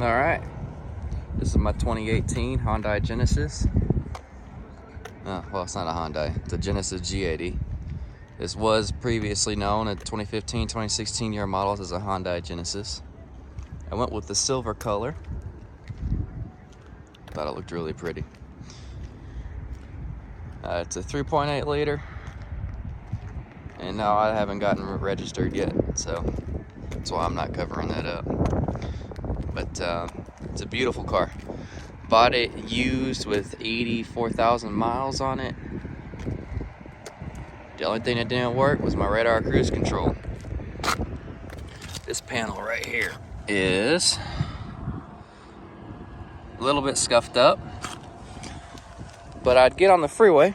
All right, this is my 2018 Hyundai Genesis. Well, it's not a Hyundai, it's a Genesis G80. This was previously known at 2015, 2016 year models as a Hyundai Genesis. I went with the silver color. Thought it looked really pretty. It's a 3.8 liter, and now I haven't gotten registered yet, so that's why I'm not covering that up. But it's a beautiful car. Bought it used with 84,000 miles on it. The only thing that didn't work was my radar cruise control. This panel right here is a little bit scuffed up, but I'd get on the freeway,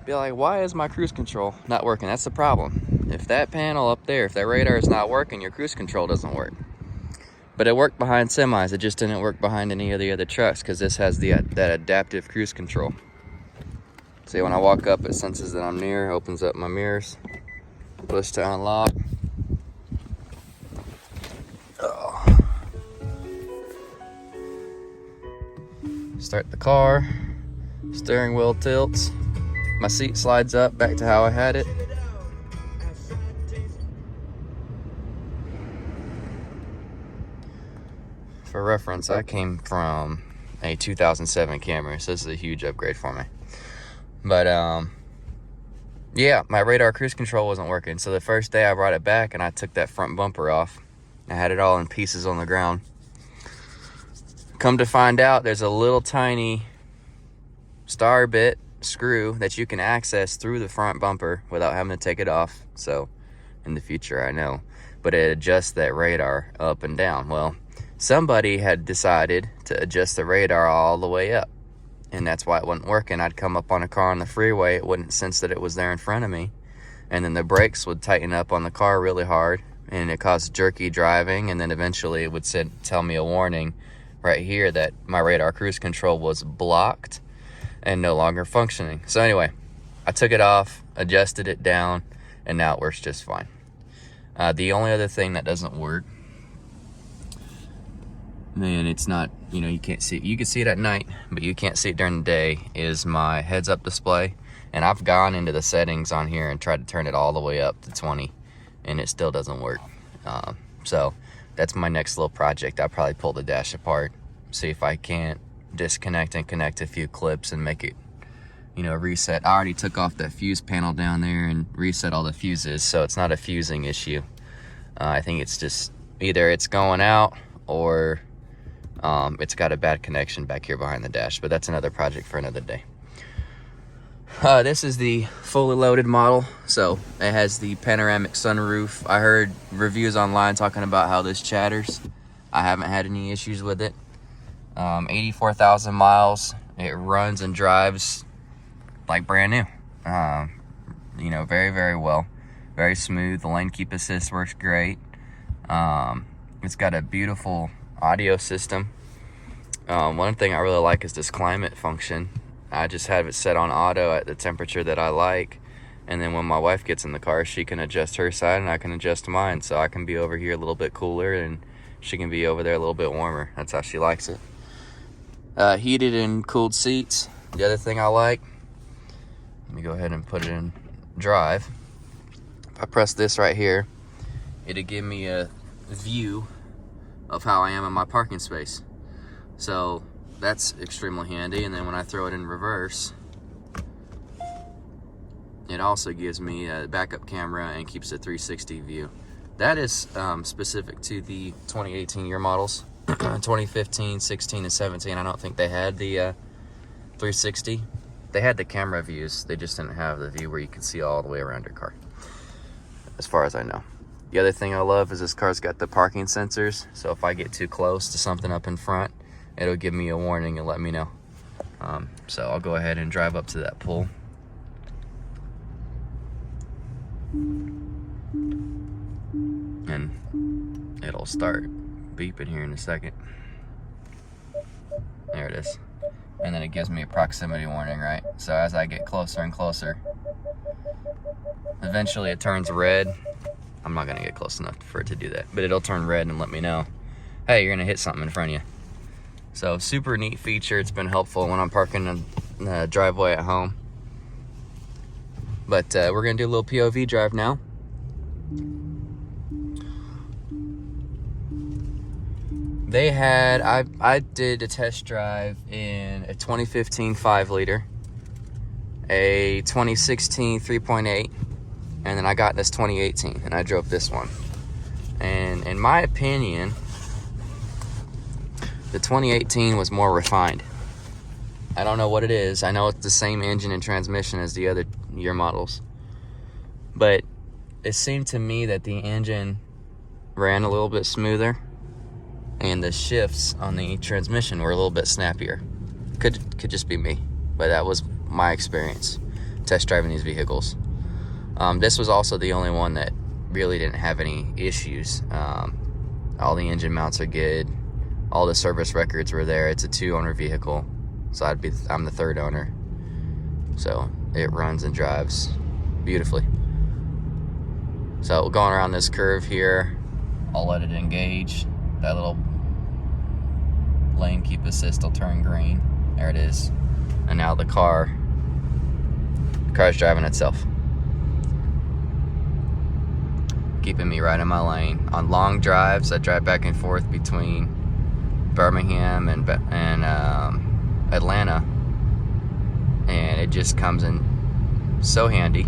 be like, why is my cruise control not working? That's the problem. If that panel up there, if that radar is not working, your cruise control doesn't work. But it worked behind semis. It just didn't work behind any of the other trucks because this has that adaptive cruise control. See, when I walk up, it senses that I'm near, opens up my mirrors, push to unlock. Oh. Start the car, steering wheel tilts, my seat slides up back to how I had it. For reference, I came from a 2007 Camry, so this is a huge upgrade for me. But yeah, my radar cruise control wasn't working. So the first day I brought it back and I took that front bumper off. I had it all in pieces on the ground. Come to find out, there's a little tiny star bit screw that you can access through the front bumper without having to take it off. So in the future, I know, but it adjusts that radar up and down. Well, somebody had decided to adjust the radar all the way up, and that's why it wasn't working. I'd come up on a car on the freeway, it wouldn't sense that it was there in front of me, and then the brakes would tighten up on the car really hard, and it caused jerky driving, and then eventually it would tell me a warning right here that my radar cruise control was blocked and no longer functioning. So anyway, I took it off, adjusted it down, and now it works just fine. The only other thing that doesn't work, and it's not, you can't see it. You can see it at night, but you can't see it during the day, is my heads-up display. And I've gone into the settings on here and tried to turn it all the way up to 20, and it still doesn't work. So that's my next little project. I'll probably pull the dash apart, see if I can't disconnect and connect a few clips and make it, reset. I already took off that fuse panel down there and reset all the fuses, so it's not a fusing issue. I think it's just either it's going out or it's got a bad connection back here behind the dash, but that's another project for another day. This is the fully loaded model, so it has the panoramic sunroof. I heard reviews online talking about how this chatters. I haven't had any issues with it. 84,000 miles. It runs and drives like brand new. Very, very well. Very smooth. The lane keep assist works great. It's got a beautiful audio system. One thing I really like is this climate function. I just have it set on auto at the temperature that I like, and then when my wife gets in the car, she can adjust her side and I can adjust mine, so I can be over here a little bit cooler and she can be over there a little bit warmer. That's how she likes it. Heated and cooled seats. The other thing I like, let me go ahead and put it in drive. If I press this right here, it'll give me a view of how I am in my parking space. So that's extremely handy. And then when I throw it in reverse, it also gives me a backup camera and keeps a 360 view. That is specific to the 2018 year models. 2015, 16, and 17, I don't think they had the 360. They had the camera views, they just didn't have the view where you could see all the way around your car, as far as I know. The other thing I love is this car's got the parking sensors, so if I get too close to something up in front, it'll give me a warning and let me know. So I'll go ahead and drive up to that pole. And it'll start beeping here in a second. There it is. And then it gives me a proximity warning, right? So as I get closer and closer, eventually it turns red. I'm not gonna get close enough for it to do that, but it'll turn red and let me know hey, you're gonna hit something in front of you. So super neat feature. It's been helpful when I'm parking in the driveway at home. But we're gonna do a little POV drive now. They had, I did a test drive in a 2015 5-liter, a 2016 3.8, and then I got this 2018 and I drove this one. And in my opinion, the 2018 was more refined. I don't know what it is. I know it's the same engine and transmission as the other year models, but it seemed to me that the engine ran a little bit smoother and the shifts on the transmission were a little bit snappier. Could just be me, but that was my experience test driving these vehicles. This was also the only one that really didn't have any issues. All the engine mounts are good. All the service records were there. It's a 2-owner vehicle, so I'm the 3rd owner. So it runs and drives beautifully. So going around this curve here, I'll let it engage. That little lane keep assist will turn green. There it is. And now the car's driving itself, keeping me right in my lane. On long drives, I drive back and forth between Birmingham and Atlanta, and it just comes in so handy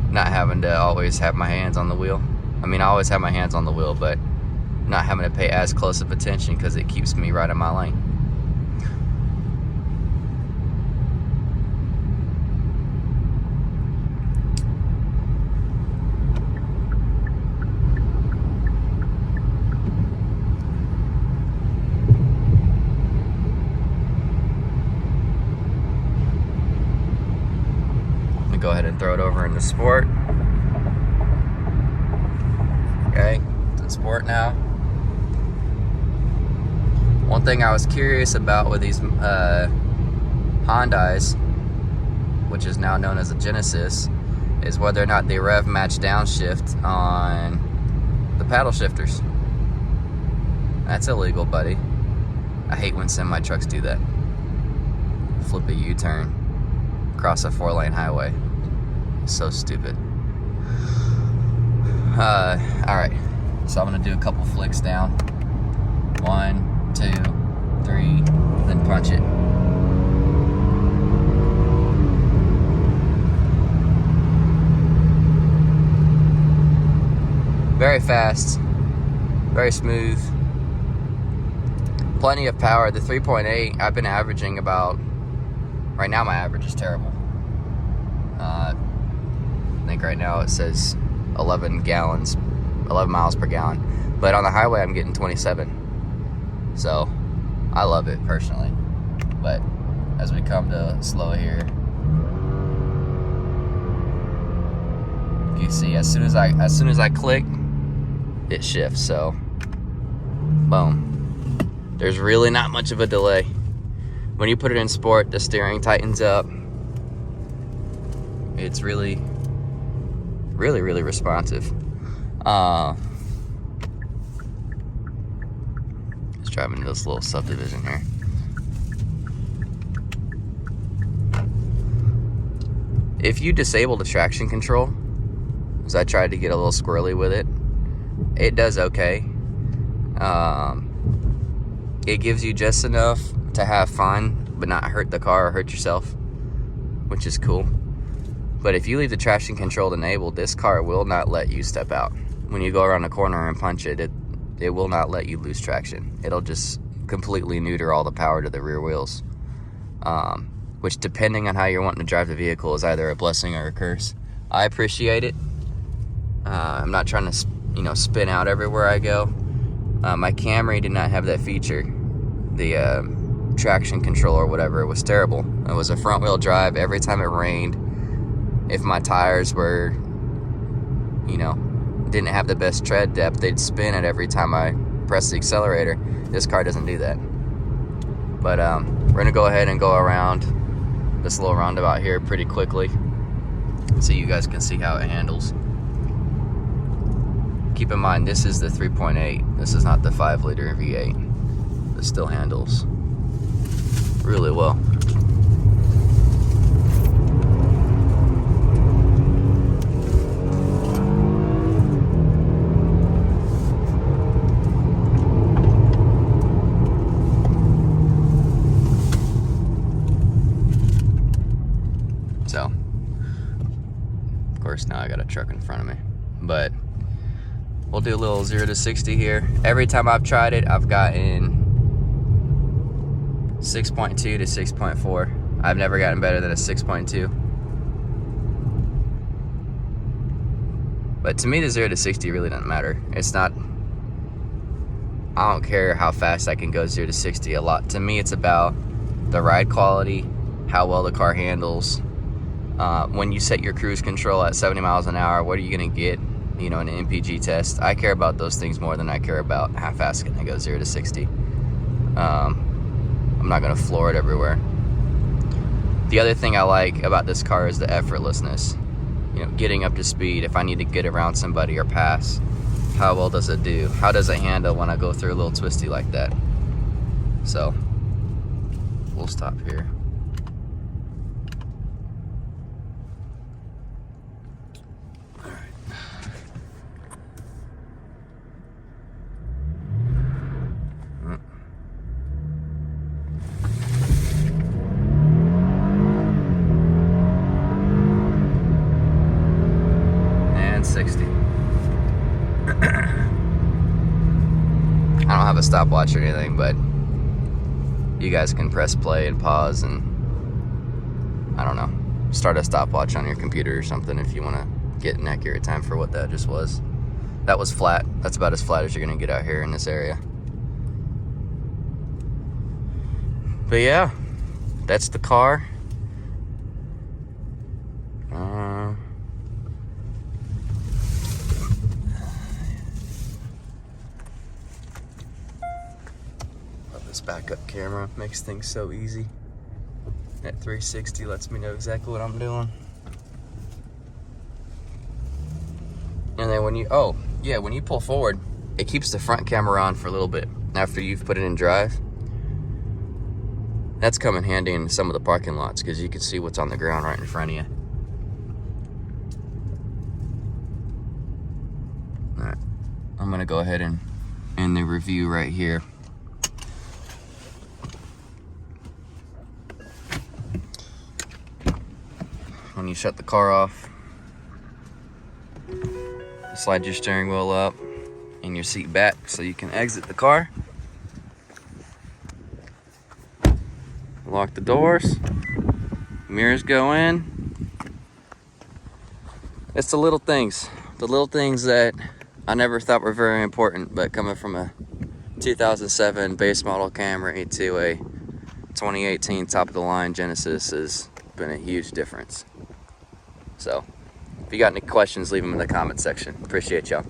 not having to always have my hands on the wheel. I mean, I always have my hands on the wheel, but not having to pay as close of attention because it keeps me right in my lane. Let me go ahead and throw it over into sport. Okay, it's in sport now. One thing I was curious about with these Hondas, which is now known as a Genesis, is whether or not they rev match downshift on the paddle shifters. That's illegal, buddy. I hate when semi trucks do that. Flip a U-turn across a 4-lane highway. It's so stupid. Alright, so I'm gonna do a couple flicks down. 1, 2, 3, then punch it. Very fast, very smooth, plenty of power. The 3.8, I've been averaging about, right now my average is terrible. I think right now it says 11 miles per gallon, but on the highway I'm getting 27. So I love it personally, but as we come to slow here, you see as soon as I click, it shifts. So boom, there's really not much of a delay. When you put it in sport, the steering tightens up. It's really responsive. Driving this little subdivision here. If you disable the traction control, because I tried to get a little squirrely with it, it does okay. It gives you just enough to have fun but not hurt the car or hurt yourself, which is cool. But if you leave the traction control enabled, this car will not let you step out. When you go around the corner and punch it, it will not let you lose traction. It'll just completely neuter all the power to the rear wheels, which, depending on how you're wanting to drive the vehicle, is either a blessing or a curse. I appreciate it. I'm not trying to, spin out everywhere I go. My Camry did not have that feature. The traction control or whatever, it was terrible. It was a front wheel drive. Every time it rained, if my tires were, didn't have the best tread depth, they'd spin it every time I press the accelerator. This car doesn't do that. But we're gonna go ahead and go around this little roundabout here pretty quickly so you guys can see how it handles. keep in mind, this is the 3.8. This is not the 5-liter V8. It still handles really well. So, of course, now I got a truck in front of me, but we'll do a little 0 to 60 here. Every time I've tried it, I've gotten 6.2 to 6.4. I've never gotten better than a 6.2. But to me, the 0 to 60 really doesn't matter. It's not, I don't care how fast I can go 0 to 60 a lot. To me, it's about the ride quality, how well the car handles. When you set your cruise control at 70 miles an hour, what are you gonna get, you know, in an MPG test? I care about those things more than I care about how fast can I go 0 to 60. I'm not gonna floor it everywhere. The other thing I like about this car is the effortlessness. You know, getting up to speed. If I need to get around somebody or pass, how well does it do? How does it handle when I go through a little twisty like that? So, we'll stop here. And 60. I don't have a stopwatch or anything, but you guys can press play and pause and, I don't know, start a stopwatch on your computer or something if you want to get an accurate time for what that just was. That was flat. That's about as flat as you're going to get out here in this area. But yeah, that's the car. This backup camera makes things so easy. At 360 lets me know exactly what I'm doing. And then when you, oh yeah, when you pull forward, it keeps the front camera on for a little bit after you've put it in drive. That's come in handy in some of the parking lots because you can see what's on the ground right in front of you. All right, I'm gonna go ahead and end the review right here. When you shut the car off, slide your steering wheel up and your seat back so you can exit the car. Lock the doors, mirrors go in. It's the little things that I never thought were very important, but coming from a 2007 base model Camry to a 2018 top of the line Genesis has been a huge difference. So, if you got any questions, leave them in the comment section. Appreciate y'all.